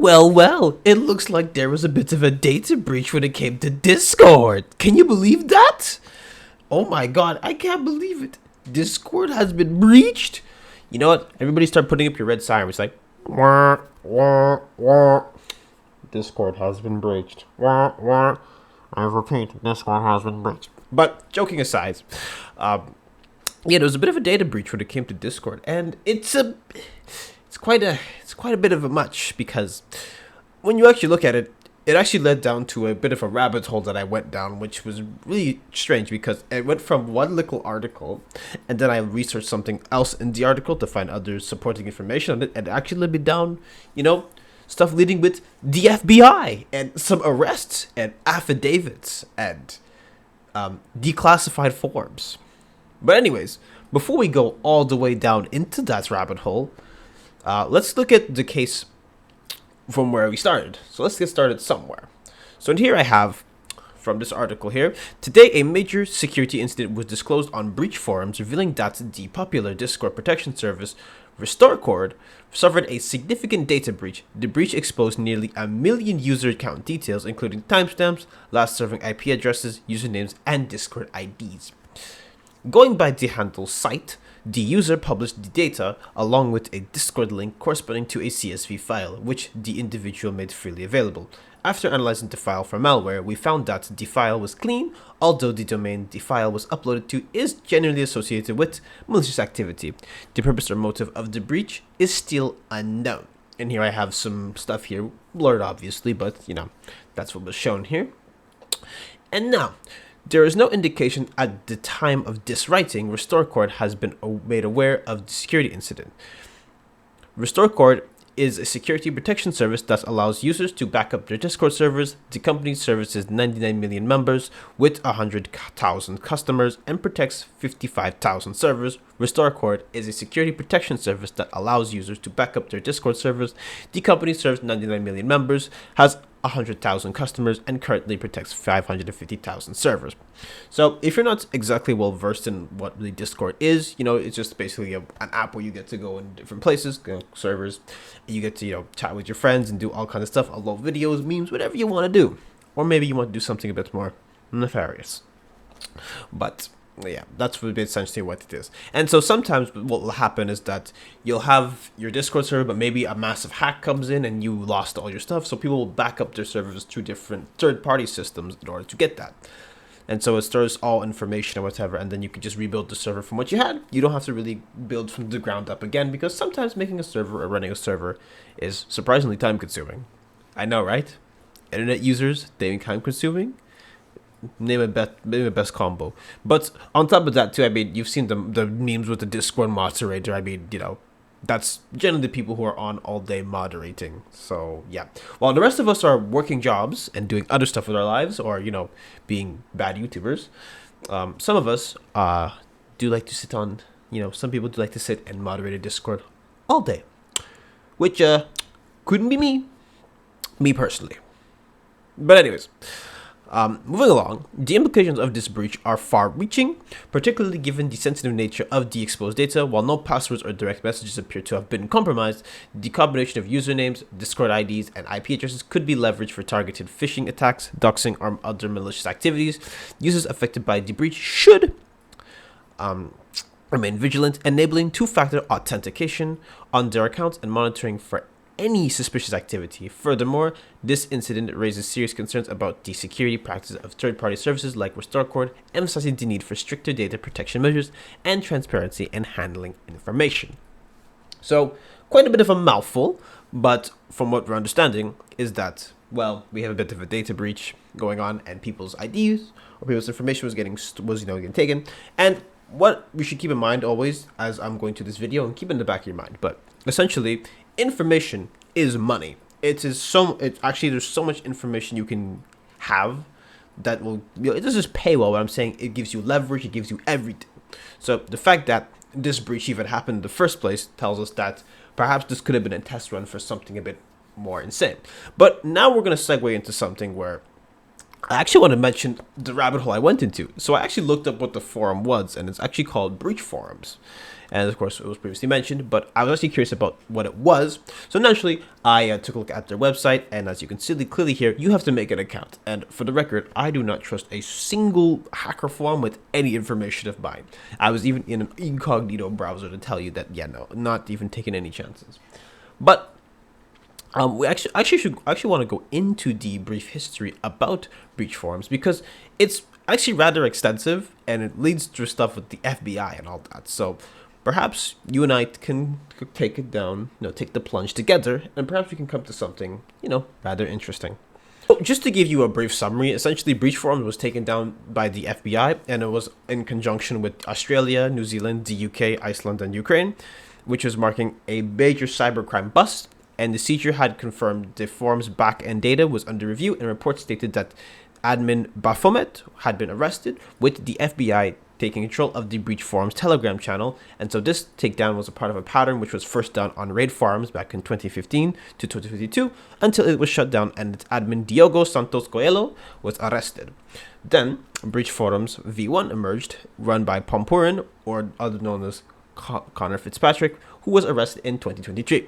Well, it looks like there was a bit of a data breach when it came to Discord. Can you believe that? Oh my god, I can't believe it. Discord has been breached. You know what? Everybody start putting up your red siren. It's like, wah, wah, wah. Discord has been breached. Wah, wah. I repeat, Discord has been breached. But joking aside, there was a bit of a data breach when it came to Discord, and it's quite a bit of a much, because when you actually look at it, it actually led down to a bit of a rabbit hole that I went down, which was really strange because it went from one little article, and then I researched something else in the article to find other supporting information on it, and it actually led me down, stuff leading with the FBI and some arrests and affidavits and declassified forms. But anyways, before we go all the way down into that rabbit hole, let's look at the case from where we started. So let's get started somewhere. So in here I have, from this article here, today a major security incident was disclosed on BreachForums, revealing that the popular Discord protection service RestoreCord suffered a significant data breach. The breach exposed nearly 1 million user account details, including timestamps, last serving IP addresses, usernames, and Discord IDs. Going by the handle site, the user published the data along with a Discord link corresponding to a CSV file, which the individual made freely available. After analyzing the file for malware, we found that the file was clean, although the domain the file was uploaded to is generally associated with malicious activity. The purpose or motive of the breach is still unknown. And here I have some stuff here, blurred obviously, but that's what was shown here. And now, there is no indication at the time of this writing RestoreCord has been made aware of the security incident. RestoreCord is a security protection service that allows users to back up their Discord servers. The company services 99 million members with 100,000 customers and protects 55,000 servers. RestoreCord is a security protection service that allows users to back up their Discord servers. The company serves 99 million members, has 100,000 customers, and currently protects 550,000 servers. So if you're not exactly well versed in what really Discord is, it's just basically an app where you get to go in different places, servers, and you get to chat with your friends and do all kinds of stuff, upload videos, memes, whatever you want to do. Or maybe you want to do something a bit more nefarious. But yeah, that's essentially what it is. And so sometimes what will happen is that you'll have your Discord server, but maybe a massive hack comes in and you lost all your stuff. So people will back up their servers through different third-party systems in order to get that. And so it stores all information or whatever, and then you can just rebuild the server from what you had. You don't have to really build from the ground up again, because sometimes making a server or running a server is surprisingly time-consuming. I know, right? Internet users, they time-consuming. Name a best combo. But on top of that too, you've seen the memes with the Discord moderator. That's generally the people who are on all day moderating. So yeah, while the rest of us are working jobs and doing other stuff with our lives, or being bad YouTubers, some of us do like to sit on, some people do like to sit and moderate a Discord all day, which couldn't be me personally. But anyways, moving along, the implications of this breach are far-reaching, particularly given the sensitive nature of the exposed data. While no passwords or direct messages appear to have been compromised, the combination of usernames, Discord IDs, and IP addresses could be leveraged for targeted phishing attacks, doxing, or other malicious activities. Users affected by the breach should remain vigilant, enabling two-factor authentication on their accounts and monitoring for any suspicious activity. Furthermore, this incident raises serious concerns about the security practices of third-party services like RestoreCord, emphasizing the need for stricter data protection measures and transparency in handling information. So, quite a bit of a mouthful, but from what we're understanding is that, we have a bit of a data breach going on, and people's IDs or people's information was getting taken. And what we should keep in mind always, as I'm going through this video, and keep it in the back of your mind, but essentially, information is money. There's so much information you can have that will, it doesn't just pay well, but I'm saying it gives you leverage, it gives you everything. So the fact that this breach even happened in the first place tells us that perhaps this could have been a test run for something a bit more insane. But now we're going to segue into something where I actually want to mention the rabbit hole I went into. So I actually looked up what the forum was, and it's actually called BreachForums. and of course it was previously mentioned, but I was actually curious about what it was. So naturally, I took a look at their website, and as you can see clearly here, you have to make an account. And for the record, I do not trust a single hacker forum with any information of mine. I was even in an incognito browser to tell you that, yeah, no, not even taking any chances. But we actually want to go into the brief history about BreachForums, because it's actually rather extensive and it leads to stuff with the FBI and all that. So perhaps you and I can take it down, take the plunge together, and perhaps we can come to something, rather interesting. So just to give you a brief summary, essentially BreachForums was taken down by the FBI, and it was in conjunction with Australia, New Zealand, the UK, Iceland, and Ukraine, which was marking a major cybercrime bust. And the seizure had confirmed the forum's back-end data was under review, and reports stated that admin Baphomet had been arrested, with the FBI taking control of the BreachForums Telegram channel. And so this takedown was a part of a pattern which was first done on Raid Forums back in 2015 to 2022, until it was shut down and its admin Diogo Santos Coelho was arrested. Then BreachForums V1 emerged, run by Pompurin, or other known as Connor Fitzpatrick, who was arrested in 2023.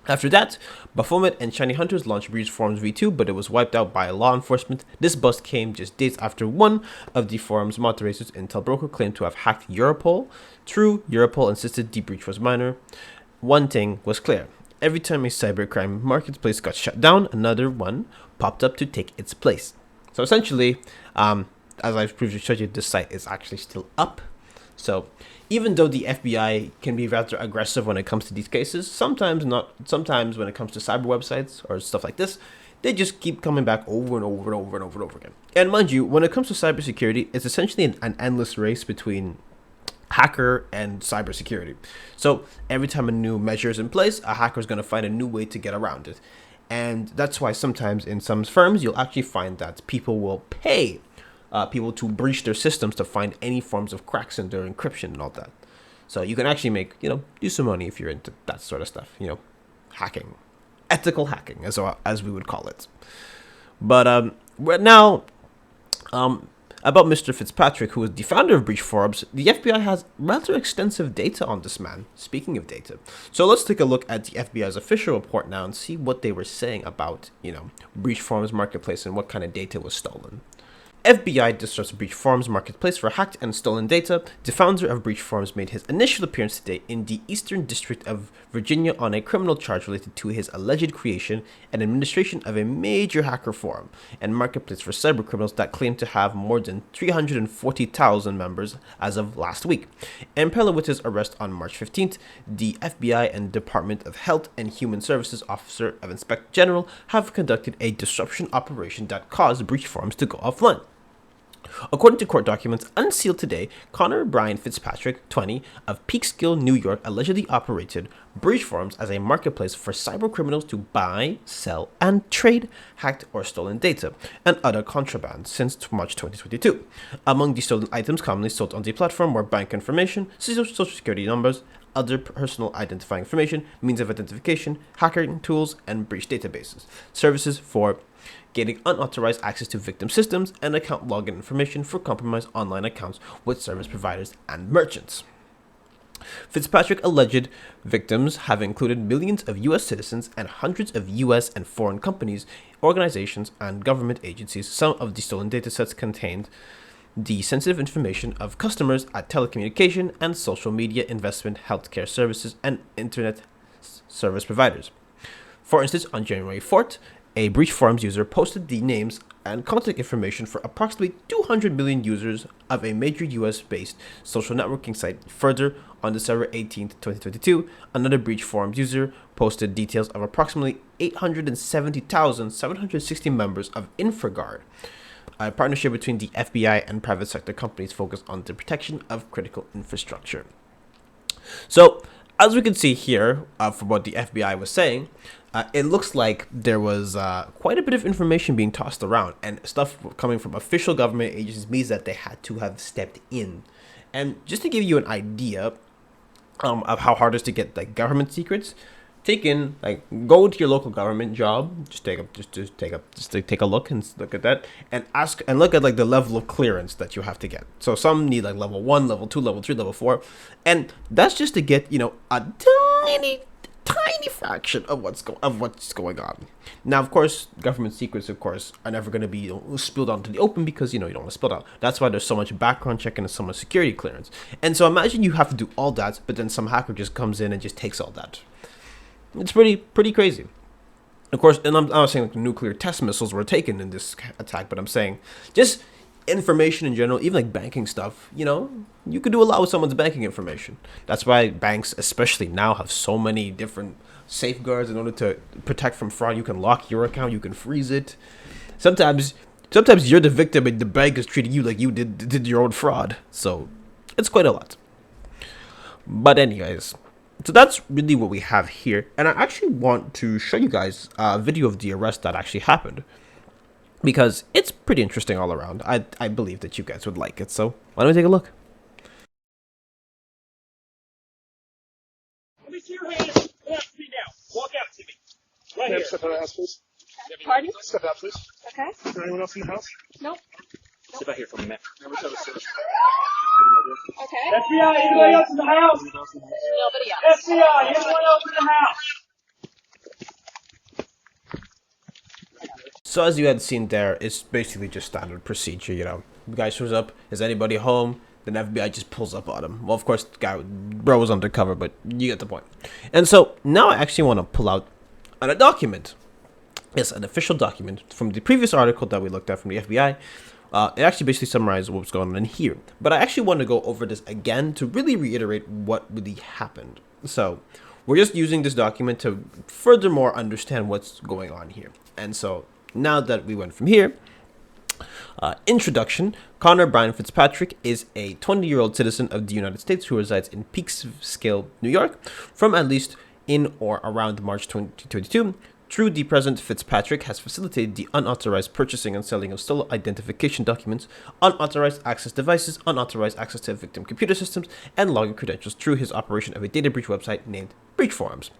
After that, Baphomet and Shiny Hunters launched BreachForums V2, but it was wiped out by law enforcement. This bust came just days after one of the forum's moderators, Intel Broker, claimed to have hacked Europol. True, Europol insisted the breach was minor. One thing was clear. Every time a cybercrime marketplace got shut down, another one popped up to take its place. So essentially, as I've previously showed you, this site is actually still up. So even though the FBI can be rather aggressive when it comes to these cases, sometimes not. Sometimes when it comes to cyber websites or stuff like this, they just keep coming back over and over and over and over and over again. And mind you, when it comes to cybersecurity, it's essentially an endless race between hacker and cybersecurity. So every time a new measure is in place, a hacker is going to find a new way to get around it. And that's why sometimes in some firms, you'll actually find that people will pay people to breach their systems to find any forms of cracks in their encryption and all that. So you can actually make, do some money if you're into that sort of stuff, hacking, ethical hacking, as we would call it. But now, about Mr. Fitzpatrick, who is the founder of BreachForums, the FBI has rather extensive data on this man. Speaking of data, so let's take a look at the FBI's official report now and see what they were saying about, BreachForums marketplace and what kind of data was stolen. FBI disrupts BreachForums marketplace for hacked and stolen data. The founder of BreachForums made his initial appearance today in the Eastern District of Virginia on a criminal charge related to his alleged creation and administration of a major hacker forum and marketplace for cybercriminals that claim to have more than 340,000 members as of last week. In parallel with his arrest on March 15th, the FBI and Department of Health and Human Services Officer of Inspector General have conducted a disruption operation that caused BreachForums to go offline. According to court documents unsealed today, Connor Brian Fitzpatrick, 20, of Peekskill, New York, allegedly operated BreachForums as a marketplace for cybercriminals to buy, sell, and trade hacked or stolen data and other contraband since March 2022. Among the stolen items commonly sold on the platform were bank information, social security numbers, other personal identifying information, means of identification, hacking tools, and breach databases, services for getting unauthorized access to victim systems, and account login information for compromised online accounts with service providers and merchants. Fitzpatrick alleged victims have included millions of U.S. citizens and hundreds of U.S. and foreign companies, organizations, and government agencies. Some of the stolen datasets contained the sensitive information of customers at telecommunication and social media, investment, healthcare services, and internet service providers. For instance, on January 4th, a BreachForums user posted the names and contact information for approximately 200 million users of a major US-based social networking site. Further, on December 18, 2022, another BreachForums user posted details of approximately 870,760 members of InfraGard, a partnership between the FBI and private sector companies focused on the protection of critical infrastructure. So, as we can see here, from what the FBI was saying, it looks like there was quite a bit of information being tossed around, and stuff coming from official government agencies means that they had to have stepped in. And just to give you an idea of how hard it is to get government secrets, go into your local government job, just take a look and look at that, and look at like the level of clearance that you have to get. So some need like level 1, level 2, level 3, level 4, and that's just to get a tiny fraction of what's going on. Now, of course, government secrets, of course, are never going to be spilled out into the open because you don't want to spill out. That's why there's so much background checking and so much security clearance. And so imagine you have to do all that, but then some hacker just comes in and just takes all that. It's pretty crazy. Of course, and I'm not saying like nuclear test missiles were taken in this attack, but I'm saying just information in general, even like banking stuff, you could do a lot with someone's banking information. That's why banks, especially now, have so many different safeguards in order to protect from fraud. You can lock your account, you can freeze it. Sometimes you're the victim and the bank is treating you like you did your own fraud. So it's quite a lot. But anyways, so that's really what we have here. And I actually want to show you guys a video of the arrest that actually happened, because it's pretty interesting all around. I believe that you guys would like it. So why don't we take a look? Let me see your hands. Come out to me now. Walk out to me. Right here. Step out of the house, please. Pardon? Step out, please. Okay. Is there anyone else in the house? Nope. Step out here for a minute. Okay. FBI, anybody else in the house? Nobody else. FBI, anyone else in the house? So as you had seen there, it's basically just standard procedure, The guy shows up, is anybody home? Then FBI just pulls up on him. Well, of course, bro was undercover, but you get the point. And so now I actually want to pull out a document. Yes, an official document from the previous article that we looked at from the FBI. It actually basically summarizes what was going on in here. But I actually want to go over this again to really reiterate what really happened. So we're just using this document to furthermore understand what's going on here. And so now that we went from here, introduction. Connor Brian Fitzpatrick is a 20-year-old citizen of the United States who resides in Peekskill, New York, from at least in or around March 2022. Through the present, Fitzpatrick has facilitated the unauthorized purchasing and selling of stolen identification documents, unauthorized access devices, unauthorized access to victim computer systems, and login credentials through his operation of a data breach website named BreachForums.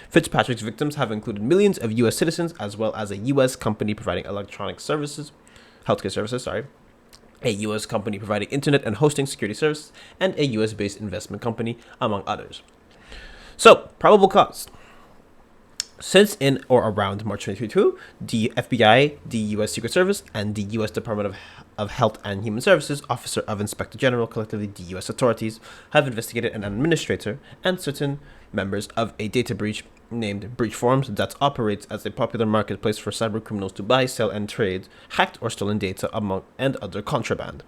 Fitzpatrick's victims have included millions of U.S. citizens, as well as a U.S. company providing healthcare services, a U.S. company providing internet and hosting security services, and a U.S.-based investment company, among others. So, probable cause. Since in or around March 2022, the FBI, the U.S. Secret Service, and the U.S. Department of Health and Human Services Officer of Inspector General, collectively the U.S. authorities, have investigated an administrator and certain members of a data breach named BreachForums that operates as a popular marketplace for cyber criminals to buy, sell, and trade hacked or stolen data and other contraband,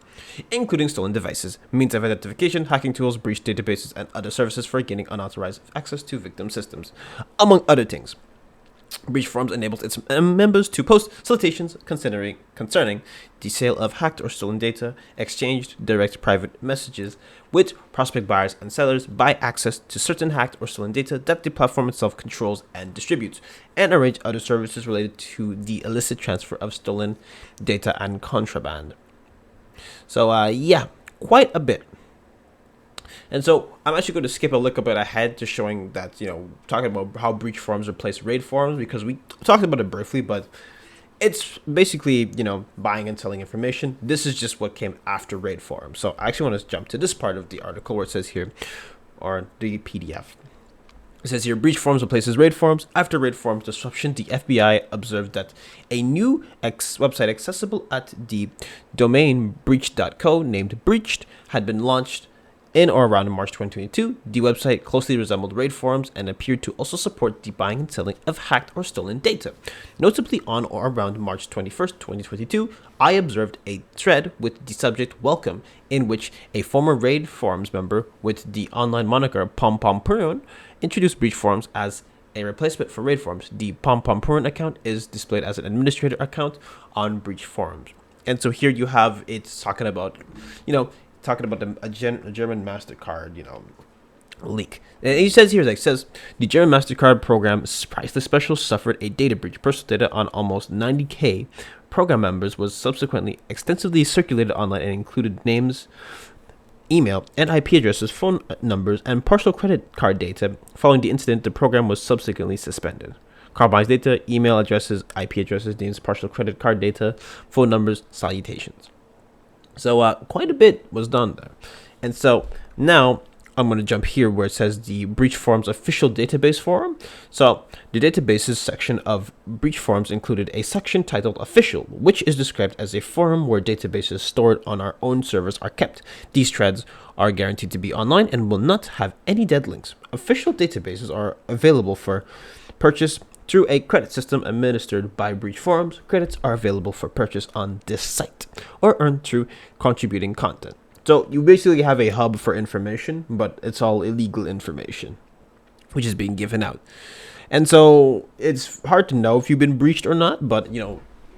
including stolen devices, means of identification, hacking tools, breach databases, and other services for gaining unauthorized access to victim systems, among other things. BreachForums enables its members to post solicitations concerning the sale of hacked or stolen data, exchanged direct private messages with prospect buyers and sellers, buy access to certain hacked or stolen data that the platform itself controls and distributes, and arrange other services related to the illicit transfer of stolen data and contraband. So, yeah, quite a bit. And so I'm actually going to skip a little bit ahead to showing that, talking about how BreachForums replace raid forums, because we talked about it briefly, but it's basically, buying and selling information. This is just what came after raid forums. So I actually want to jump to this part of the article where it says here, or the PDF. It says here, BreachForums replaces raid forums. After raid forums disruption, the FBI observed that a new website accessible at the domain breach.co named Breached had been launched in or around March 2022. The website closely resembled raid forums and appeared to also support the buying and selling of hacked or stolen data. Notably, on or around March 21st, 2022, I observed a thread with the subject "Welcome," in which a former raid forums member with the online moniker PomPomPurun introduced BreachForums as a replacement for raid forums. The PomPomPurun account is displayed as an administrator account on BreachForums. And so here you have it's talking about, a German MasterCard, leak. And he says here, the German MasterCard program, Priceless Special, suffered a data breach. Personal data on almost 90K program members was subsequently extensively circulated online and included names email and IP addresses, phone numbers, and partial credit card data. Following the incident, the program was subsequently suspended. Compromised data, email addresses, IP addresses, names, partial credit card data, phone numbers, salutations. So quite a bit was done there. And so now I'm going to jump here where it says the BreachForums official database forum. So the databases section of BreachForums included a section titled Official, which is described as a forum where databases stored on our own servers are kept. These threads are guaranteed to be online and will not have any dead links. Official databases are available for purchase through a credit system administered by BreachForums. Credits are available for purchase on this site or earned through contributing content. So you basically have a hub for information, but it's all illegal information, which is being given out. And so it's hard to know if you've been breached or not, but,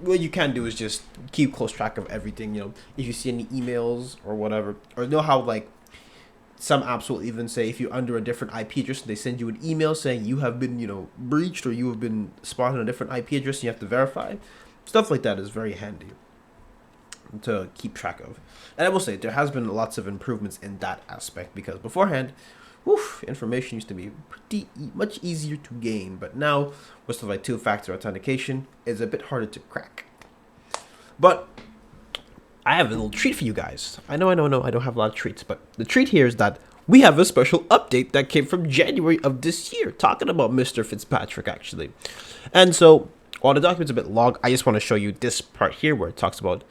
what you can do is just keep close track of everything. If you see any emails or whatever, or know how, like, some apps will even say if you're under a different IP address, they send you an email saying you have been, breached or you have been spotted on a different IP address and you have to verify. Stuff like that is very handy to keep track of. And I will say there has been lots of improvements in that aspect, because beforehand, information used to be much easier to gain, but now with stuff like two-factor authentication is a bit harder to crack. But I have a little treat for you guys. I know, I don't have a lot of treats, but the treat here is that we have a special update that came from January of this year, talking about Mr. Fitzpatrick, actually. And so, while the document's a bit long, I just want to show you this part here where it talks about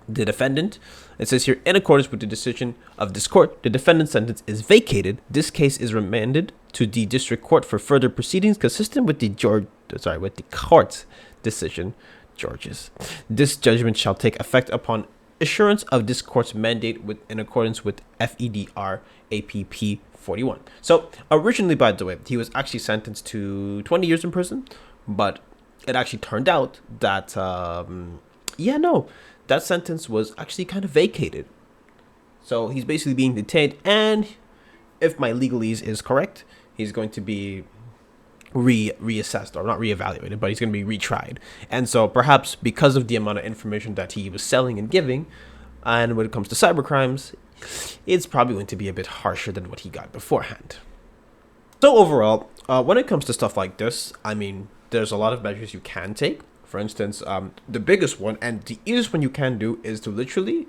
the defendant. It says here, in accordance with the decision of this court, the defendant's sentence is vacated. This case is remanded to the district court for further proceedings consistent with the court's decision. This judgment shall take effect upon assurance of this court's mandate in accordance with FEDR APP 41. So originally, by the way, he was actually sentenced to 20 years in prison, but it actually turned out that that sentence was actually kind of vacated. So he's basically being detained, and if my legalese is correct, he's going to be reassessed, or not reevaluated, but he's going to be retried. And so perhaps because of the amount of information that he was selling and giving, and when it comes to cybercrimes, it's probably going to be a bit harsher than what he got beforehand. So overall, when it comes to stuff like this, I mean, there's a lot of measures you can take. For instance, the biggest one and the easiest one you can do is to literally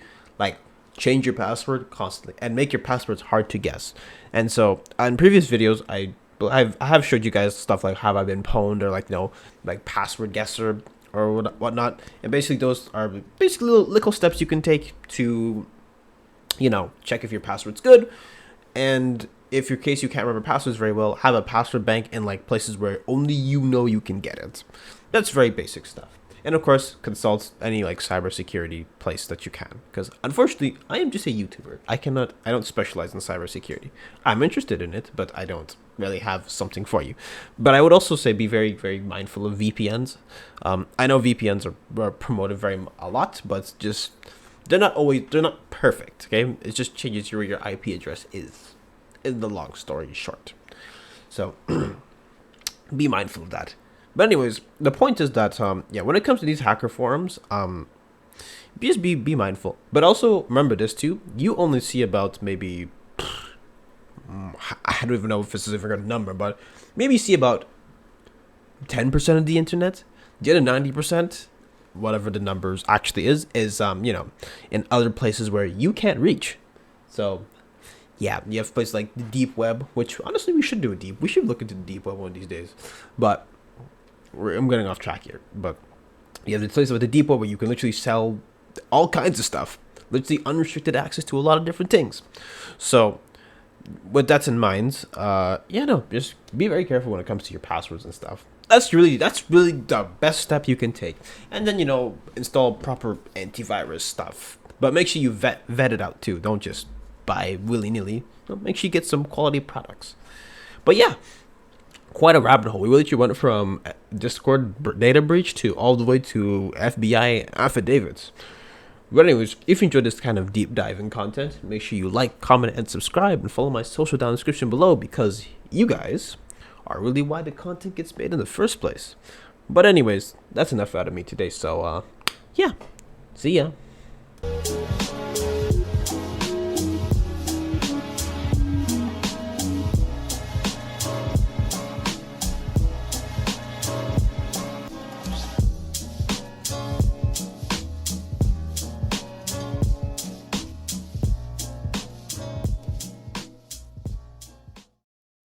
change your password constantly and make your passwords hard to guess. And so in previous videos, I have showed you guys stuff like have I been pwned, or password guesser or whatnot. And basically those are basically little steps you can take to, check if your password's good. And if your case you can't remember passwords very well, have a password bank in places where only you can get it. That's very basic stuff. And of course, consult any cybersecurity place that you can, because unfortunately, I am just a YouTuber. I don't specialize in cybersecurity. I'm interested in it, but I don't really have something for you. But I would also say be very, very mindful of VPNs. I know VPNs are promoted a lot, but just they're not perfect. Okay, it just changes where your IP address is. In the long story short, so be mindful of that. But anyways, the point is that when it comes to these hacker forums, just be mindful. But also remember this too: you only see about maybe I don't even know if this is even a number, but maybe see about 10% of the internet. The other 90%, whatever the numbers actually is in other places where you can't reach. So yeah, you have places like the deep web, which honestly we should look into the deep web one of these days. But I'm getting off track here. But you have the places with the deep web where you can literally sell all kinds of stuff, literally unrestricted access to a lot of different things. So with that in mind, just be very careful when it comes to your passwords and stuff. That's really the best step you can take. And then install proper antivirus stuff, but make sure you vet it out too. Don't just buy willy-nilly. Make sure you get some quality products. But yeah, quite a rabbit hole. We literally went from Discord data breach to all the way to FBI affidavits. But anyways, if you enjoyed this kind of deep diving content, make sure you like, comment, and subscribe, and follow my social down in the description below, because you guys are really why the content gets made in the first place. But anyways, that's enough out of me today. So yeah, see ya.